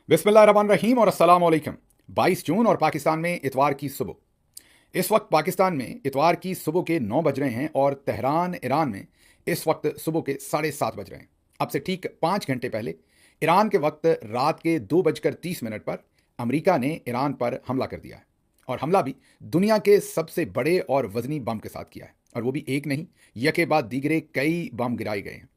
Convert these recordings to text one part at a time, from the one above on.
बिस्मिल्लाहिर्रहमानिर्रहीम और अस्सलाम वालेकुम। 22 जून और पाकिस्तान में इतवार की सुबह। इस वक्त पाकिस्तान में इतवार की सुबह के 9 बज रहे हैं और तेहरान ईरान में इस वक्त सुबह के 7:30 बज रहे हैं। अब से ठीक 5 घंटे पहले ईरान के वक्त रात के 2:30 पर अमेरिका ने ईरान पर हमला कर दिया है और हमला भी दुनिया के सबसे बड़े और वजनी बम के साथ किया है, और वो भी एक नहीं, यके बाद दीगरे कई बम गिराए गए हैं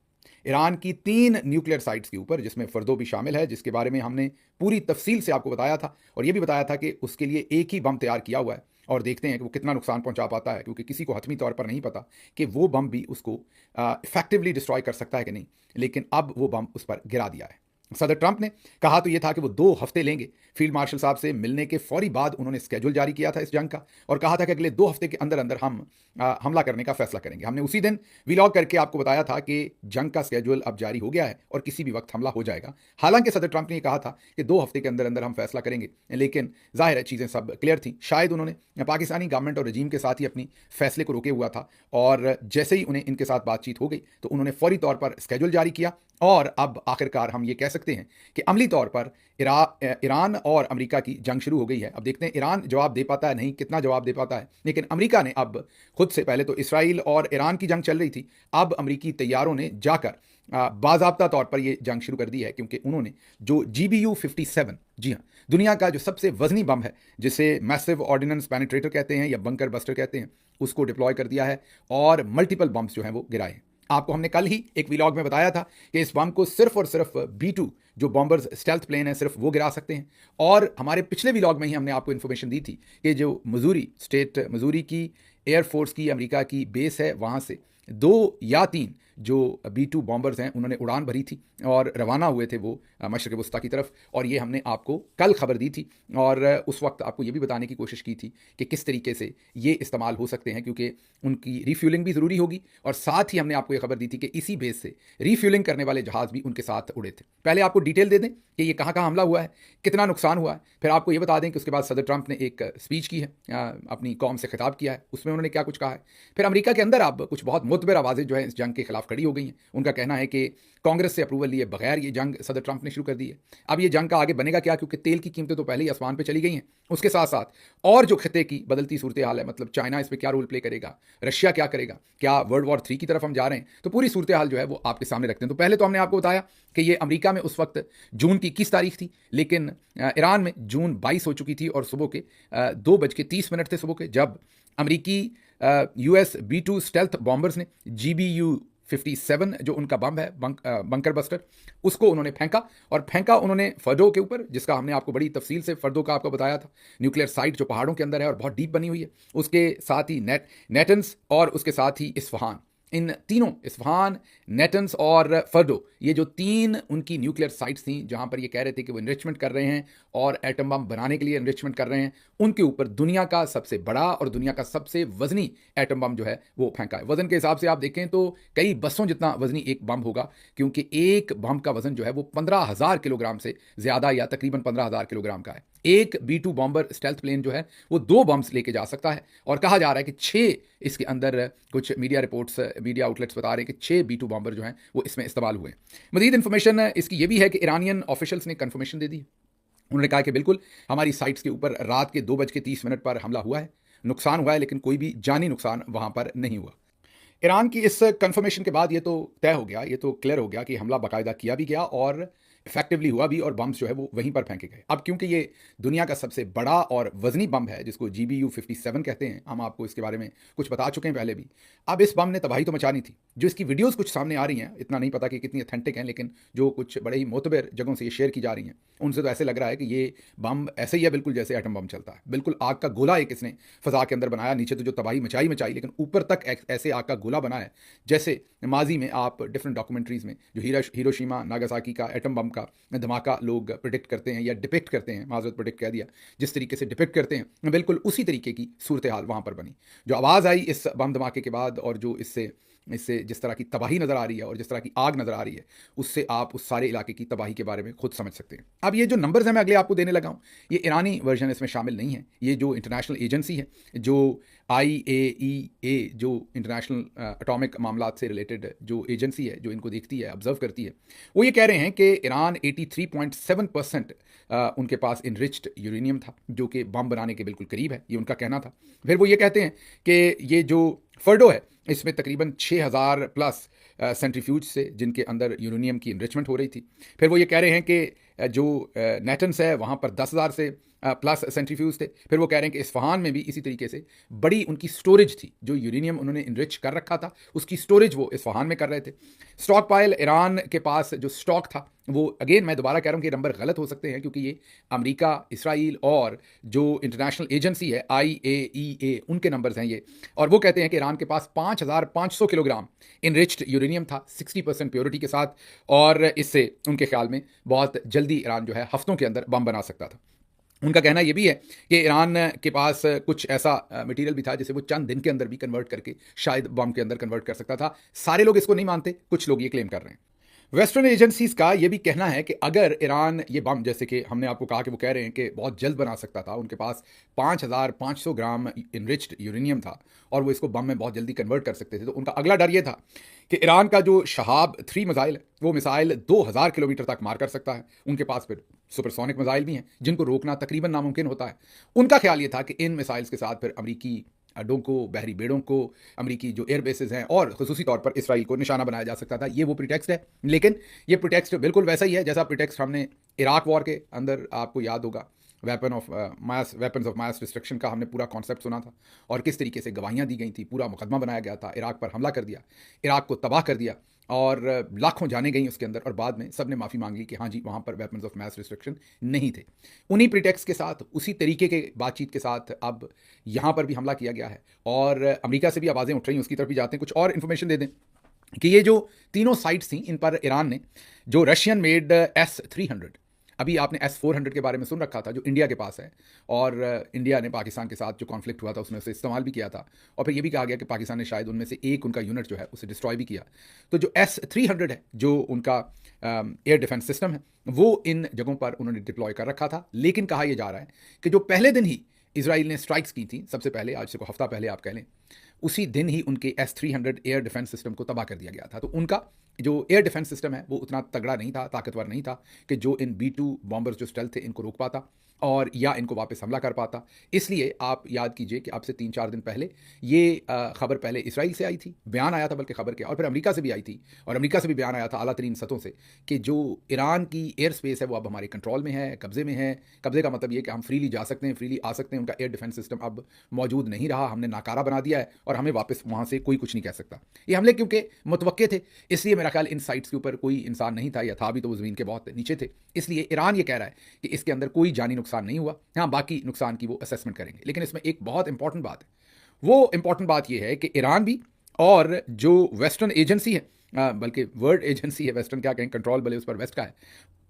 ईरान की 3 न्यूक्लियर साइट्स के ऊपर, जिसमें फर्दो भी शामिल है, जिसके बारे में हमने पूरी तफसील से आपको बताया था और ये भी बताया था कि उसके लिए एक ही बम तैयार किया हुआ है और देखते हैं कि वो कितना नुकसान पहुंचा पाता है, क्योंकि किसी को हतमी तौर पर नहीं पता कि वो बम भी उसको इफेक्टिवली डिस्ट्रॉय कर सकता है कि नहीं, लेकिन अब वो बम उस पर गिरा दिया है। सदर ट्रंप ने कहा तो ये था कि वो 2 हफ्ते लेंगे। फील्ड मार्शल साहब से मिलने के फौरी बाद उन्होंने स्केड्यूल जारी किया था इस जंग का और कहा था कि अगले 2 हफ्ते के अंदर अंदर हम हमला करने का फैसला करेंगे। हमने उसी दिन व्लॉग करके आपको बताया था कि जंग का स्केड्यूल अब जारी हो गया है और किसी भी वक्त हमला हो जाएगा। हालांकि सदर ट्रंप ने कहा था कि 2 हफ्ते के अंदर अंदर हम फैसला करेंगे, लेकिन जाहिर है चीज़ें सब क्लियर थी। शायद उन्होंने पाकिस्तानी गवर्नमेंट और रजीम के साथ ही अपनी फैसले को रोके हुआ था और जैसे ही उन्हें इनके साथ बातचीत हो गई तो उन्होंने फौरी तौर पर स्केड्यूल जारी किया और अब आखिरकार हम ये कह सकते हैं कि अमली तौर पर ईरान और अमेरिका की जंग शुरू हो गई है। अब देखते हैं ईरान जवाब दे पाता है, नहीं कितना जवाब दे पाता है, लेकिन अमेरिका ने अब खुद से, पहले तो इसराइल और ईरान की जंग चल रही थी, अब अमेरिकी तैयारों ने जाकर बाज़ाब्ता तौर पर यह जंग शुरू कर दी है, क्योंकि उन्होंने जो GBU-57, जी हाँ, दुनिया का जो सबसे वजनी बम है, जिसे मैसिव ऑर्डिनेंस पेनिट्रेटर कहते हैं या बंकर बस्टर कहते हैं, उसको डिप्लॉय कर दिया है और मल्टीपल बम्स जो हैं वो गिराए हैं। आपको हमने कल ही एक व्लॉग में बताया था कि इस बम को सिर्फ और सिर्फ B-2 जो बॉम्बर्स स्टेल्थ प्लेन है सिर्फ वो गिरा सकते हैं, और हमारे पिछले व्लॉग में ही हमने आपको इन्फॉर्मेशन दी थी कि जो मसूरी की एयरफोर्स की अमेरिका की बेस है, वहाँ से 2 या 3 जो B-2 बॉम्बर्स हैं उन्होंने उड़ान भरी थी और रवाना हुए थे वो मशरक़ वस्ता की तरफ, और ये हमने आपको कल खबर दी थी और उस वक्त आपको ये भी बताने की कोशिश की थी कि किस तरीके से ये इस्तेमाल हो सकते हैं, क्योंकि उनकी रीफ्यूलिंग भी ज़रूरी होगी, और साथ ही हमने आपको ये खबर दी थी कि इसी बेस से रीफ्यूलिंग करने वाले जहाज़ भी उनके साथ उड़े थे। पहले आपको डिटेल दे दें कि ये कहाँ कहाँ हमला हुआ है, कितना नुकसान हुआ है, फिर आपको ये बता दें कि उसके बाद सदर ट्रंप ने एक स्पीच की है, अपनी कौम से खिताब किया है, उसमें उन्होंने क्या कुछ कहा है। फिर अमेरिका के अंदर अब कुछ बहुत मुतबर आवाज़ें जो है इस जंग के खिलाफ खड़ी हो गई हैं। उनका कहना है कि कांग्रेस से अप्रूवल लिए बगैर ये जंग सदर ट्रंप ने शुरू कर दी है। अब ये जंग का आगे बनेगा क्या, क्योंकि तेल की कीमतें तो पहले ही आसमान पे चली गई हैं, उसके साथ साथ और जो खिते की बदलती सूरत हाल है, मतलब चाइना इस पर क्या रोल प्ले करेगा, रशिया क्या करेगा, क्या वर्ल्ड वॉर 3 की तरफ हम जा रहे हैं, तो पूरी सूरत हाल जो है वो आपके सामने रखते हैं। तो पहले तो हमने आपको बताया कि ये अमेरिका में उस वक्त जून की 21 तारीख थी, लेकिन ईरान में जून 22 हो चुकी थी और सुबह के 2:30 थे सुबह के, जब अमरीकी US B-2 स्टेल्थ बॉम्बर्स ने GBU-57 जो उनका बम है, बंकर बस्टर, उसको उन्होंने फेंका उन्होंने फर्दो के ऊपर, जिसका हमने आपको बड़ी तफसील से फर्दो का आपको बताया था। न्यूक्लियर साइट जो पहाड़ों के अंदर है और बहुत डीप बनी हुई है, उसके साथ ही नेटन्स और उसके साथ ही इस्फहान, इन तीनों, इस्फहान, नेटन्स और फर्दो, ये जो 3 उनकी न्यूक्लियर साइट्स थी जहां पर ये कह रहे थे कि वो इनरिचमेंट कर रहे हैं और एटम बम बनाने के लिए इनरिचमेंट कर रहे हैं, उनके ऊपर दुनिया का सबसे बड़ा और दुनिया का सबसे वजनी एटम बम जो है वो फेंका है। वजन के हिसाब से आप देखें तो कई बसों जितना वजनी एक बम होगा, क्योंकि एक बम का वजन जो है वो 15,000 किलोग्राम से ज़्यादा या तकरीबन 15,000 किलोग्राम का है। एक B-2 बॉम्बर स्टेल्थ प्लेन जो है वो 2 बम्स लेके जा सकता है, और कहा जा रहा है कि 6 इसके अंदर, कुछ मीडिया आउटलेट्स बता रहे हैं कि 6 B-2 बॉम्बर जो हैं वो इसमें इस्तेमाल हुए। मजीद इन्फॉर्मेशन इसकी ये भी है कि ईरानियन ऑफिशियल्स ने कन्फर्मेशन दे दी। उन्होंने कहा कि बिल्कुल हमारी साइट्स के ऊपर रात के 2:30 पर हमला हुआ है, नुकसान हुआ है, लेकिन कोई भी जानी नुकसान वहां पर नहीं हुआ। ईरान की इस कंफर्मेशन के बाद ये तो तय हो गया, ये तो क्लियर हो गया कि हमला बाकायदा किया भी गया और इफेक्टिवली हुआ भी, और बम्स जो है वो वहीं पर फेंके गए। अब क्योंकि ये दुनिया का सबसे बड़ा और वजनी बम है, जिसको GBU-57 कहते हैं, हम आपको इसके बारे में कुछ बता चुके हैं पहले भी। अब इस बम ने तबाही तो मचानी थी। जो इसकी वीडियोस कुछ सामने आ रही हैं, इतना नहीं पता कि कितनी ऑथेंटिक हैं, लेकिन जो कुछ बड़े ही मोतबर जगहों से ये शेयर की जा रही हैं, उनसे तो ऐसे लग रहा है कि ये बम ऐसे ही है बिल्कुल जैसे एटम बम चलता है। बिल्कुल आग का गोला एक इसने फ़ज़ा के अंदर बनाया, नीचे तो जो तबाही मचाई, लेकिन ऊपर तक ऐसे आग का गोला बनाया जैसे माजी में आप डिफरेंट डॉक्यूमेंट्रीज़ में जो हिरोशिमा नागासाकी का एटम बम का धमाका लोग प्रिडिक्ट करते हैं या डिपिक्ट करते हैं, माजरत प्रिडिक्ट कह दिया, जिस तरीके से डिपिक्ट करते हैं, बिल्कुल उसी तरीके की सूरत हाल वहाँ पर बनी। जो आवाज़ आई इस बम धमाके के बाद और जो इससे इससे जिस तरह की तबाही नज़र आ रही है और जिस तरह की आग नज़र आ रही है, उससे आप उस सारे इलाके की तबाही के बारे में खुद समझ सकते हैं। अब ये जो नंबर्स हैं मैं अगले आपको देने लगा हूँ, ये ईरानी वर्जन इसमें शामिल नहीं है। ये जो इंटरनेशनल एजेंसी है, जो IAEA, जो इंटरनेशनल एटॉमिक मामलात से रिलेटेड जो एजेंसी है, जो इनको देखती है, ऑब्जर्व करती है, वो ये कह रहे हैं कि ईरान 83.7% उनके पास इनरिच्ड यूरेनियम था, जो कि बम बनाने के बिल्कुल करीब है, ये उनका कहना था। फिर वो ये कहते हैं कि ये जो फर्डो है, इसमें तकरीबन 6000 प्लस सेंट्रीफ्यूज से जिनके अंदर यूरेनियम की इनरिचमेंट हो रही थी। फिर वो ये कह रहे हैं कि जो नेटन्स है वहाँ पर 10,000 से प्लस सेंट्रीफ्यूज थे। फिर वो कह रहे हैं कि इस्फहान में भी इसी तरीके से बड़ी उनकी स्टोरेज थी, जो यूरेनियम उन्होंने इनरिच कर रखा था उसकी स्टोरेज वो इस्फहान में कर रहे थे। स्टॉक पाइल, ईरान के पास जो स्टॉक था वो, अगेन मैं दोबारा कह रहा हूँ कि नंबर गलत हो सकते हैं, क्योंकि ये अमेरिका, इसराइल और जो इंटरनेशनल एजेंसी है IAEA, उनके नंबर्स हैं ये। और वो कहते हैं कि ईरान के पास 5,500 किलोग्राम इनरिच्ड यूरेनियम था 60% प्योरिटी के साथ, और इससे उनके ख्याल में बहुत जल्दी ईरान जो है हफ्तों के अंदर बम बना सकता था। उनका कहना यह भी है कि ईरान के पास कुछ ऐसा मटेरियल भी था जिसे वो चंद दिन के अंदर भी कन्वर्ट करके शायद बम के अंदर कन्वर्ट कर सकता था। सारे लोग इसको नहीं मानते, कुछ लोग ये क्लेम कर रहे हैं। वेस्टर्न एजेंसीज का ये भी कहना है कि अगर ईरान ये बम, जैसे कि हमने आपको कहा कि वो कह रहे हैं कि बहुत जल्द बना सकता था, उनके पास 5,500 ग्राम इनरिच्ड यूरेनियम था और वो इसको बम में बहुत जल्दी कन्वर्ट कर सकते थे, तो उनका अगला डर ये था कि ईरान का जो शहाब 3 मिसाइल है, वो मिसाइल 2000 किलोमीटर तक मार कर सकता है। उनके पास फिर सुपरसोनिक मिसाइल भी हैं जिनको रोकना तकरीबन नामुमकिन होता है। उनका ख्याल ये था कि इन मिसाइल्स के साथ फिर अमरीकी अड्डों को, बहरी बेड़ों को, अमरीकी जो एयर बेसेस हैं और खुसूसी तौर पर इसराइल को निशाना बनाया जा सकता था। ये वो प्रिटेक्स्ट है, लेकिन ये प्रिटेक्स्ट बिल्कुल वैसा ही है जैसा प्रिटेक्स्ट हमने इराक वॉर के अंदर, आपको याद होगा, वेपन्स ऑफ मास डिस्ट्रक्शन का हमने पूरा कॉन्सेप्ट सुना था और किस तरीके से गवाहियाँ दी गई थी, पूरा मुकदमा बनाया गया था, इराक पर हमला कर दिया, इराक को तबाह कर दिया और लाखों जाने गई उसके अंदर, और बाद में सबने माफ़ी मांग ली कि हाँ जी, वहाँ पर वेपन्स ऑफ मास डिस्ट्रक्शन नहीं थे। उन्हीं प्रिटेक्स्ट के साथ, उसी तरीके के बातचीत के साथ अब यहाँ पर भी हमला किया गया है और अमेरिका से भी आवाज़ें उठ रही हैं, उसकी तरफ भी जाते हैं। कुछ और इन्फॉर्मेशन दे दें कि ये जो तीनों साइट्स थी, इन पर ईरान ने जो रशियन मेड S-300, अभी आपने S-400 के बारे में सुन रखा था जो इंडिया के पास है, और इंडिया ने पाकिस्तान के साथ जो कॉन्फ्लिक्ट हुआ था उसमें उसे इस्तेमाल भी किया था, और फिर ये भी कहा गया कि पाकिस्तान ने शायद उनमें से एक उनका यूनिट जो है उसे डिस्ट्रॉय भी किया। तो जो S-300 है, जो उनका एयर डिफेंस सिस्टम है, वो इन जगहों पर उन्होंने डिप्लॉय कर रखा था। लेकिन कहा यह जा रहा है कि जो पहले दिन ही इसराइल ने स्ट्राइक्स की थी, सबसे पहले, आज से को हफ्ता पहले आप कह लें, उसी दिन ही उनके S-300 एयर डिफेंस सिस्टम को तबाह कर दिया गया था। तो उनका जो एयर डिफेंस सिस्टम है वो उतना तगड़ा नहीं था, ताकतवर नहीं था कि जो इन B-2 बॉम्बर्स जो स्टेल्थ थे इनको रोक पाता और या इनको वापस हमला कर पाता। इसलिए आप याद कीजिए कि अब से 3-4 दिन पहले ये खबर पहले इसराइल से आई थी, बयान आया था बल्कि खबर के, और फिर अमेरिका से भी आई थी, और अमेरिका से भी बयान आया था आला तरीन सतहों से कि जो ईरान की एयर स्पेस है वो अब हमारे कंट्रोल में है, कब्जे में है। कब्जे का मतलब ये कि हम फ्रीली जा सकते हैं, फ्रीली आ सकते हैं, उनका एयर डिफेंस सिस्टम अब मौजूद नहीं रहा, हमने नाकारा बना दिया है और हमें वापस वहाँ से कोई कुछ नहीं कह सकता। ये हमले क्योंकि मुतवक्के थे, इसलिए मेरा ख्याल इन साइट्स के ऊपर कोई इंसान नहीं था, या था भी तो वो ज़मीन के बहुत नीचे थे। इसलिए ईरान ये कह रहा है कि इसके अंदर कोई जानी नुकसान नहीं हुआ। हाँ, बाकी नुकसान की वो असेसमेंट करेंगे। लेकिन इसमें एक बहुत इंपॉर्टेंट बात है, वो इंपॉर्टेंट बात ये है कि ईरान भी और जो वेस्टर्न एजेंसी है, बल्कि वर्ल्ड एजेंसी है, वेस्टर्न क्या कहें, कंट्रोल भले उस पर वेस्ट का है,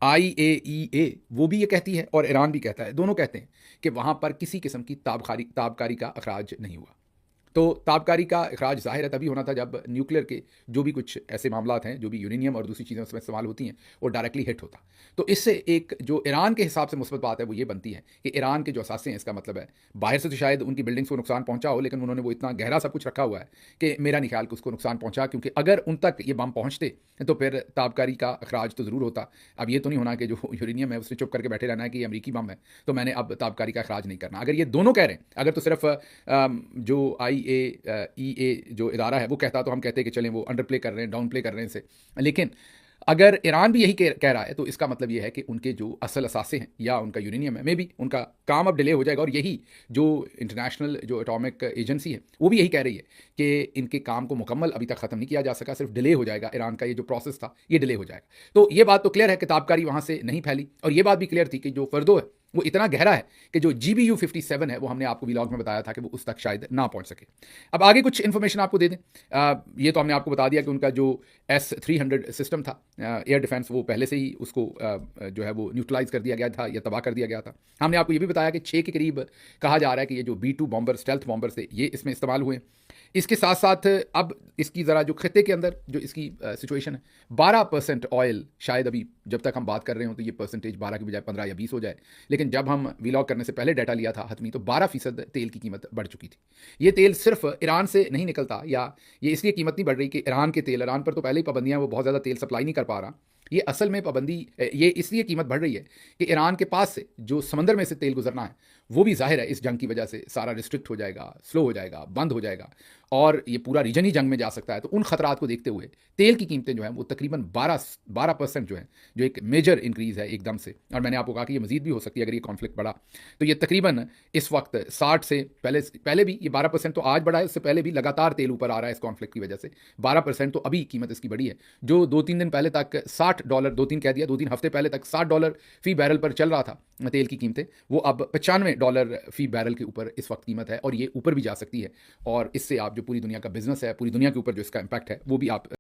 IAEA, वो भी ये कहती है और ईरान भी कहता है, दोनों कहते हैं कि वहाँ पर किसी किस्म की ताबकारी का अखराज नहीं हुआ। तो ताबकारी का अखराज ज़ाहिर है तभी होना था जब न्यूक्लियर के जो भी कुछ ऐसे मामलात हैं, जो भी यूरेनियम और दूसरी चीज़ें उसमें इस्तेमाल होती हैं, वो डायरेक्टली हिट होता। तो इससे एक जो ईरान के हिसाब से मुस्बत बात है वो ये बनती है कि ईरान के जो असासे हैं, इसका मतलब है बाहर से तो शायद उनकी बिल्डिंग्स को नुकसान पहुंचा हो, लेकिन उन्होंने वो इतना गहरा सब कुछ रखा हुआ है कि मेरा नहीं ख्याल कि उसको नुकसान पहुंचा, क्योंकि अगर उन तक ये बम पहुंचते तो फिर ताबकारी का अखराज तो ज़रूर होता। अब ये तो नहीं होना कि जो यूरेनियम है उसने चुप करके बैठे रहना है कि ये अमरीकी बम है तो मैंने अब ताबकारी का अखराज नहीं करना। अगर ये दोनों कह रहे हैं, अगर तो सिर्फ जो IAEA जो इदारा है वो कहता तो हम कहते हैं कि चलें वो अंडर प्ले कर रहे हैं, डाउन प्ले कर रहे हैं इसे। लेकिन अगर ईरान भी यही कह रहा है तो इसका मतलब ये है कि उनके जो असल असासे हैं या उनका यूरेनियम है, मे बी उनका काम अब डिले हो जाएगा। और यही जो इंटरनेशनल जो एटॉमिक एजेंसी है वो भी यही कह रही है कि इनके काम को मुकम्मल अभी तक ख़त्म नहीं किया जा सका, सिर्फ डिले हो जाएगा। ईरान का ये जो प्रोसेस था ये डिले हो जाएगा। तो ये बात तो क्लियर है कि ताबकारी वहाँ से नहीं फैली, और ये बात भी क्लियर थी कि जो फर्दो है वो इतना गहरा है कि जो GBU-57 है वो हमने आपको व्लॉग में बताया था कि वो उस तक शायद ना पहुंच सके। अब आगे कुछ इन्फॉर्मेशन आपको दे दें। ये तो हमने आपको बता दिया कि उनका जो S-300 सिस्टम था एयर डिफेंस, वो पहले से ही उसको जो है वो न्यूट्रलाइज कर दिया गया था या तबाह कर दिया गया था। हमने आपको ये भी बताया कि 6 के करीब कहा जा रहा है कि ये जो B-2 बॉम्बर, स्टेल्थ बॉम्बर थे, ये इसमें इस्तेमाल हुए। इसके साथ साथ अब इसकी ज़रा जो खत्े के अंदर जो इसकी सिचुएशन है, 12% ऑयल शायद अभी जब तक हम बात कर रहे हो तो ये परसेंटेज 12 की बजाय 15 या 20 हो जाए, लेकिन जब हम वीलॉग करने से पहले डाटा लिया था हतमी तो 12% तेल की कीमत बढ़ चुकी थी। ये तेल सिर्फ ईरान से नहीं निकलता, या ये इसलिए कीमत नहीं बढ़ रही कि ईरान के तेल, ईरान पर तो पहले ही पाबंदियां, वो बहुत ज़्यादा तेल सप्लाई नहीं कर पा रहा। ये असल में पाबंदी ये इसलिए कीमत बढ़ रही है कि ईरान के पास से जो समंदर में से तेल गुजरना है वो भी जाहिर है इस जंग की वजह से सारा रिस्ट्रिक्ट हो जाएगा, स्लो हो जाएगा, बंद हो जाएगा, और ये पूरा रीजन ही जंग में जा सकता है। तो उन खतरात को देखते हुए तेल की कीमतें जो हैं वो तकरीबन 12% जो है, जो एक मेजर इंक्रीज़ है एकदम से, और मैंने आपको कहा कि ये मजीद भी हो सकती है अगर ये कॉन्फ्लिक्ट बढ़ा। तो ये तकरीबन इस वक्त 60 से पहले भी ये 12% तो आज बढ़ा है, उससे पहले भी लगातार तेल ऊपर आ रहा है इस कॉन्फ्लिक्ट की वजह से। 12% तो अभी कीमत इसकी बढ़ी है। जो 2-3 दिन पहले तक $60, 2-3 कह दिया, 2-3 हफ्ते पहले तक $60 फी बैरल पर चल रहा था तेल की कीमतें, वो अब $95 फी बैरल के ऊपर इस वक्त कीमत है, और ये ऊपर भी जा सकती है। और इससे आप जो पूरी दुनिया का बिजनेस है, पूरी दुनिया के ऊपर जो इसका इम्पैक्ट है वो भी आप